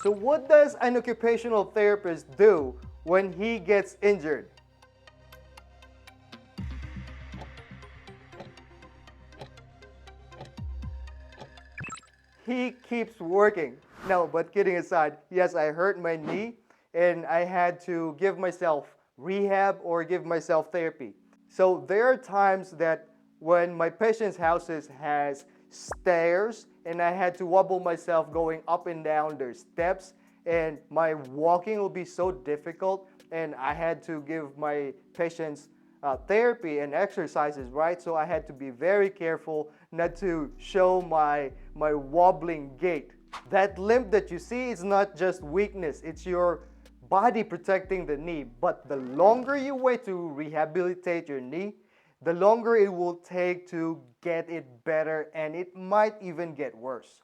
So what does an occupational therapist do when he gets injured? He keeps working. No, but kidding aside, yes, I hurt my knee and I had to give myself rehab or give myself therapy. So there are times that when my patient's houses has stairs and I had to wobble myself going up and down their steps, and my walking will be so difficult, and I had to give my patients therapy and exercises, right? So I had to be very careful not to show my wobbling gait. That limp that you see is not just weakness, it's your body protecting the knee. But the longer you wait to rehabilitate your knee, the longer it will take to get it better, and it might even get worse.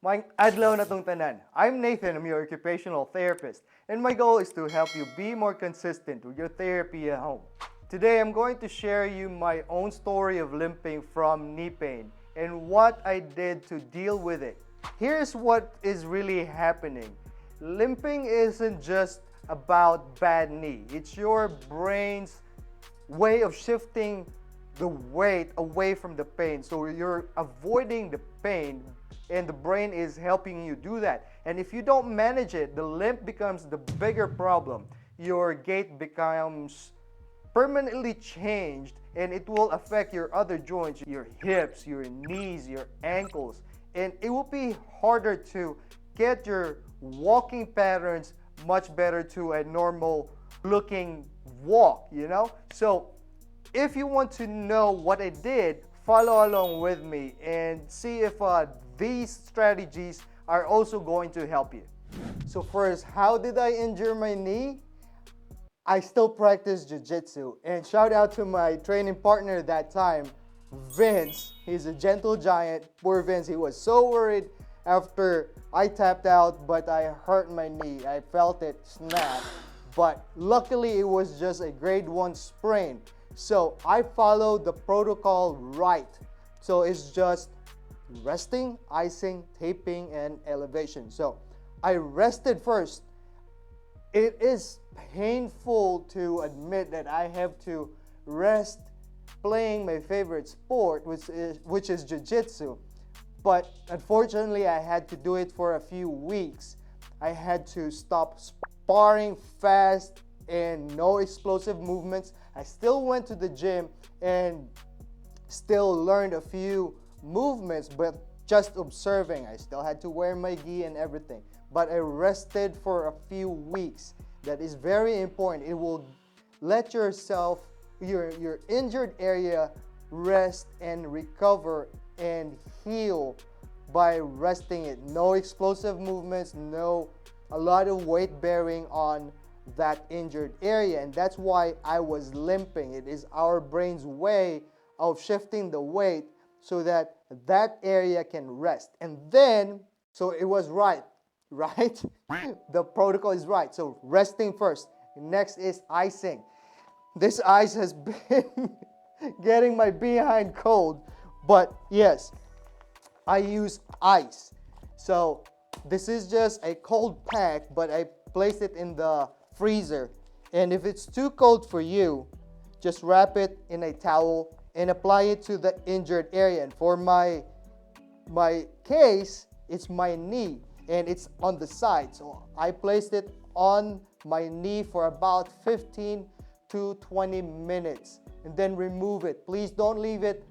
Mga adlaw na tong tanan. I'm Nathan, I'm your occupational therapist, and my goal is to help you be more consistent with your therapy at home. Today, I'm going to share you my own story of limping from knee pain and what I did to deal with it. Here's what is really happening. Limping isn't just about bad knee. It's your brain's way of shifting the weight away from the pain. So you're avoiding the pain, and the brain is helping you do that. And if you don't manage it, the limp becomes the bigger problem. Your gait becomes permanently changed, and it will affect your other joints, your hips, your knees, your ankles, and it will be harder to get your walking patterns much better to a normal looking walk, you know? So if you want to know what I did, follow along with me and see if these strategies are also going to help you. So first, how did I injure my knee? I still practice Jiu-Jitsu, and shout out to my training partner at that time, Vince. He's a gentle giant. Poor Vince, he was so worried after I tapped out, but I hurt my knee. I felt it snap, but luckily it was just a grade 1 sprain. So I followed the protocol right. So it's just resting, icing, taping, and elevation. So I rested first. It is painful to admit that I have to rest playing my favorite sport, which is Jiu-Jitsu. But unfortunately, I had to do it for a few weeks. I had to stop sparring fast and no explosive movements. I still went to the gym and still learned a few movements, but just observing. I still had to wear my gi and everything. But I rested for a few weeks. That is very important. It will let yourself, your injured area, rest and recover and heal by resting it. No explosive movements, a lot of weight bearing on that injured area, and that's why I was limping. It is our brain's way of shifting the weight so that that area can rest. And then, so it was right? The protocol is right. So resting first. Next is icing. This ice has been getting my behind cold, but yes, I use ice. So this is just a cold pack, but I place it in the freezer. And if it's too cold for you, just wrap it in a towel and apply it to the injured area. And for my case, it's my knee and it's on the side. So I placed it on my knee for about 15 to 20 minutes and then remove it. Please don't leave it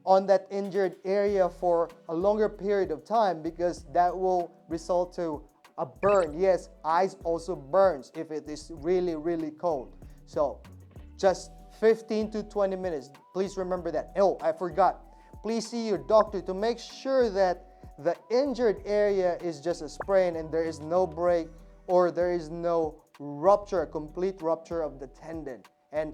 on that injured area for a longer period of time because that will result to a burn. Yes, ice also burns if it is really, really cold. So just 15 to 20 minutes. Please remember that. Oh, I forgot. Please see your doctor to make sure that the injured area is just a sprain and there is no break or there is no rupture, complete rupture of the tendon. And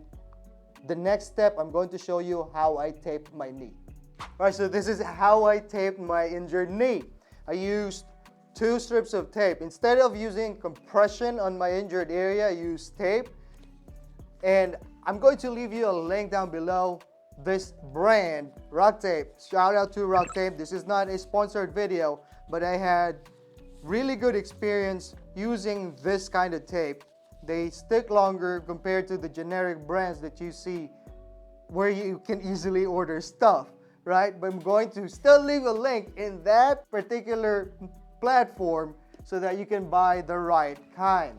the next step, I'm going to show you how I taped my knee. All right, so this is how I taped my injured knee. I used 2 strips of tape. Instead of using compression on my injured area, I used tape. And I'm going to leave you a link down below this brand, RockTape. Shout out to RockTape. This is not a sponsored video, but I had really good experience using this kind of tape. They stick longer compared to the generic brands that you see where you can easily order stuff, right? But I'm going to still leave a link in that particular platform so that you can buy the right kind.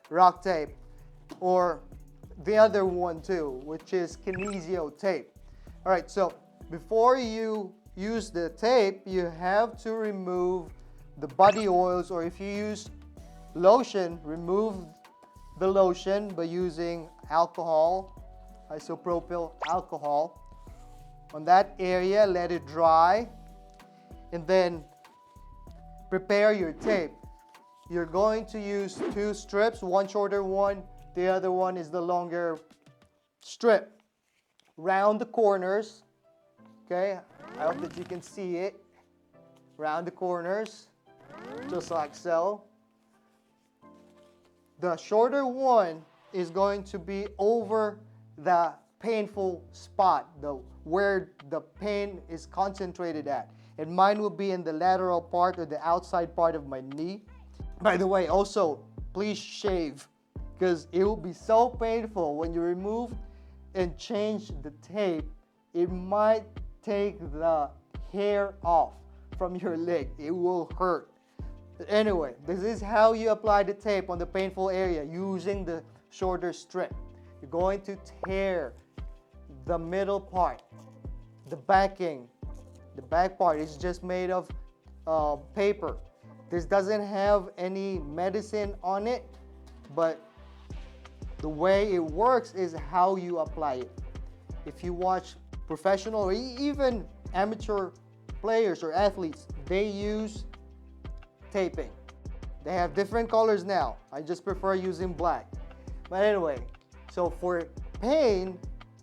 RockTape, or the other one too, which is Kinesio tape. All right, so before you use the tape, you have to remove the body oils, or if you use lotion, remove the lotion by using alcohol, isopropyl alcohol. On that area, let it dry, and then prepare your tape. You're going to use 2 strips, one shorter one, the other one is the longer strip. Round the corners, okay? I hope that you can see it. Round the corners, just like so. The shorter one is going to be over the painful spot, where the pain is concentrated at. And mine will be in the lateral part, or the outside part of my knee. By the way, also, please shave, because it will be so painful when you remove and change the tape. It might take the hair off from your leg. It will hurt. But anyway, this is how you apply the tape on the painful area using the shorter strip. You're going to tear the middle part, the backing. The back part is just made of paper. This doesn't have any medicine on it, but the way it works is how you apply it. If you watch professional or even amateur players or athletes, they use taping. They have different colors now. I just prefer using black. But anyway, so for pain,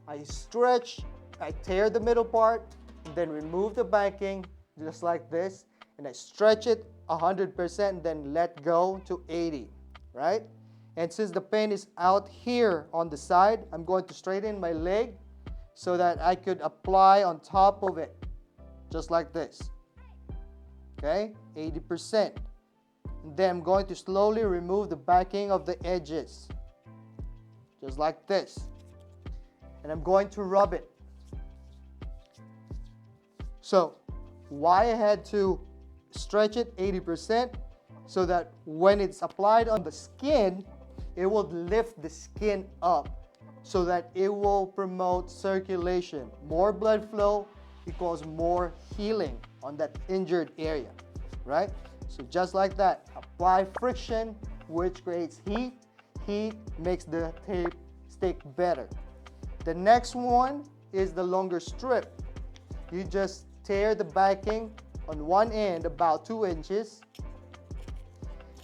I stretch, I tear the middle part, and then remove the backing just like this, and I stretch it 100% and then let go to 80, right? And since the pain is out here on the side, I'm going to straighten my leg so that I could apply on top of it, just like this. Okay, 80%. And then I'm going to slowly remove the backing of the edges, just like this. And I'm going to rub it. So, why I had to stretch it 80%? So that when it's applied on the skin, it will lift the skin up so that it will promote circulation. More blood flow equals more healing on that injured area, right? So just like that, apply friction, which creates heat. Heat makes the tape stick better. The next one is the longer strip. You just tear the backing on one end about 2 inches,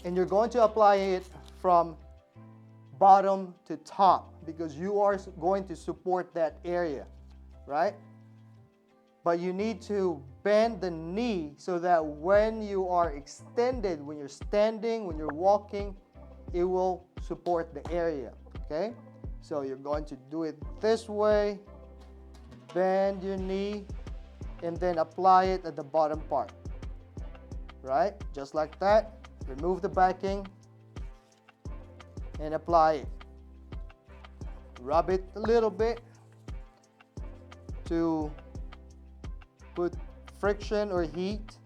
and you're going to apply it from bottom to top because you are going to support that area, right? But you need to bend the knee so that when you are extended, when you're standing, when you're walking, it will support the area, okay? So you're going to do it this way, bend your knee, and then apply it at the bottom part, right? Just like that. Remove the backing and apply it. Rub it a little bit to put friction or heat.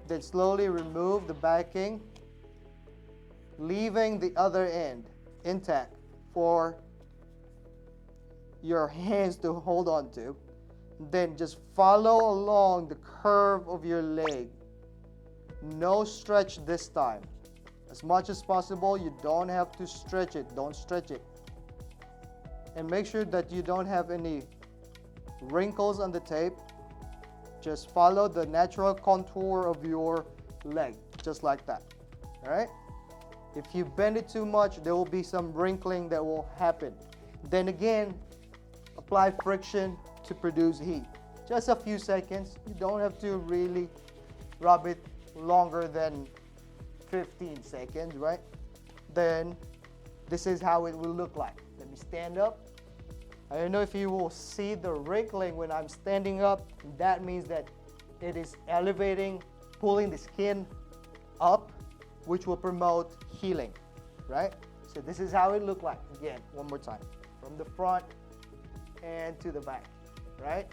Then slowly remove the backing, leaving the other end intact for your hands to hold on to. Then just follow along the curve of your leg. No stretch this time. As much as possible, you don't have to stretch it. Don't stretch it. And make sure that you don't have any wrinkles on the tape. Just follow the natural contour of your leg, just like that. All right? If you bend it too much, there will be some wrinkling that will happen. Then again, apply friction to produce heat. Just a few seconds. You don't have to really rub it longer than 15 seconds, right? Then this is how it will look like. Let me stand up. I don't know if you will see the wrinkling when I'm standing up. That means that it is elevating, pulling the skin up, which will promote healing, right? So this is how it looked like. Again, one more time. From the front and to the back, right?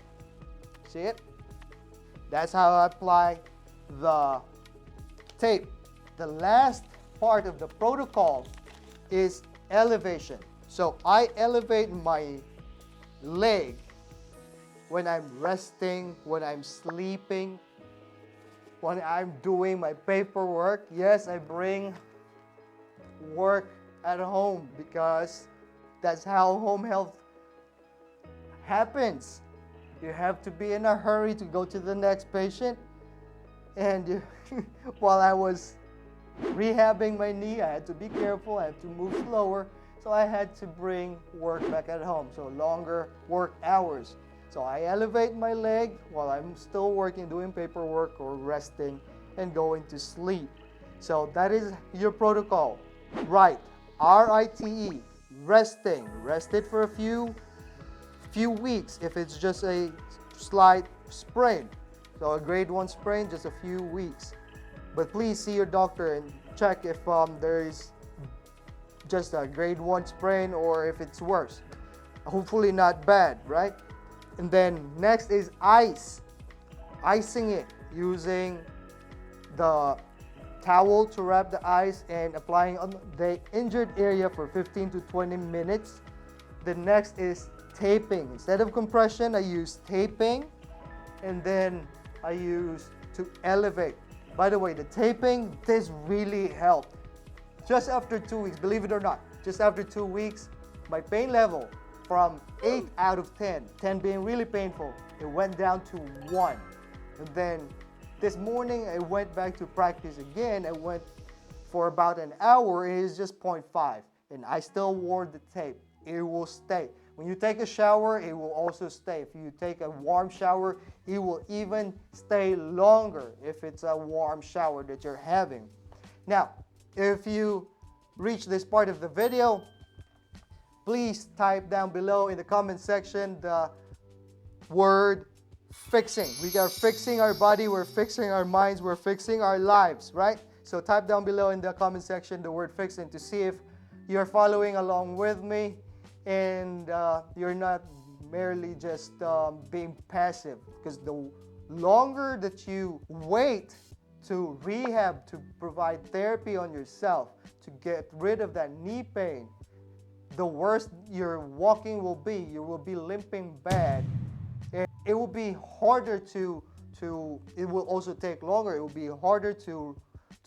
See it? That's how I apply the tape. The last part of the protocol is elevation. So I elevate my leg when I'm resting, when I'm sleeping, when I'm doing my paperwork. Yes, I bring work at home because that's how home health happens. You have to be in a hurry to go to the next patient. And while I was rehabbing my knee, I had to be careful, I had to move slower. So I had to bring work back at home, so longer work hours. So I elevate my leg while I'm still working, doing paperwork or resting and going to sleep. So that is your protocol. Right, RITE, resting. Rest it for a few weeks if it's just a slight sprain. So a grade 1 sprain, just a few weeks. But please see your doctor and check if there is just a grade 1 sprain or if it's worse. Hopefully not bad, right? And then next is ice. Icing it using the towel to wrap the ice and applying on the injured area for 15 to 20 minutes. The next is taping. Instead of compression, I use taping, and then I use to elevate. By the way, the taping, this really helped. Just after 2 weeks, believe it or not, just after 2 weeks, my pain level from 8 out of 10, 10 being really painful, it went down to 1. And then this morning, I went back to practice again. I went for about an hour, it is just 0.5. And I still wore the tape. It will stay. When you take a shower, it will also stay. If you take a warm shower, it will even stay longer if it's a warm shower that you're having. Now, if you reach this part of the video, please type down below in the comment section the word fixing. We are fixing our body, we're fixing our minds, we're fixing our lives, right? So type down below in the comment section the word fixing to see if you're following along with me and you're not merely just being passive. Because the longer that you wait to rehab, to provide therapy on yourself, to get rid of that knee pain, the worse your walking will be. You will be limping bad. And it will be harder it will also take longer. It will be harder to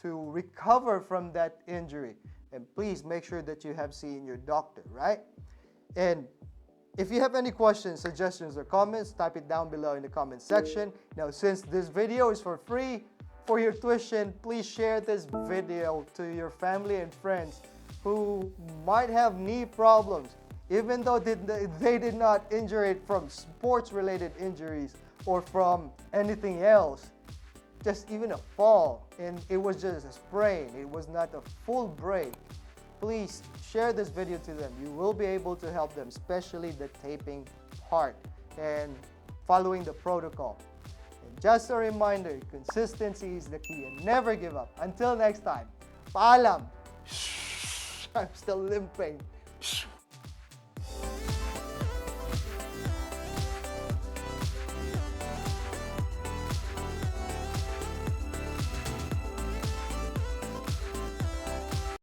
recover from that injury. And please make sure that you have seen your doctor, right? And if you have any questions, suggestions, or comments, type it down below in the comment section. Now, since this video is for free, for your tuition, please share this video to your family and friends who might have knee problems, even though they did not injure it from sports-related injuries or from anything else, just even a fall, and it was just a sprain, it was not a full break. Please share this video to them. You will be able to help them, especially the taping part and following the protocol. And just a reminder, consistency is the key and never give up. Until next time, paalam. I'm still limping.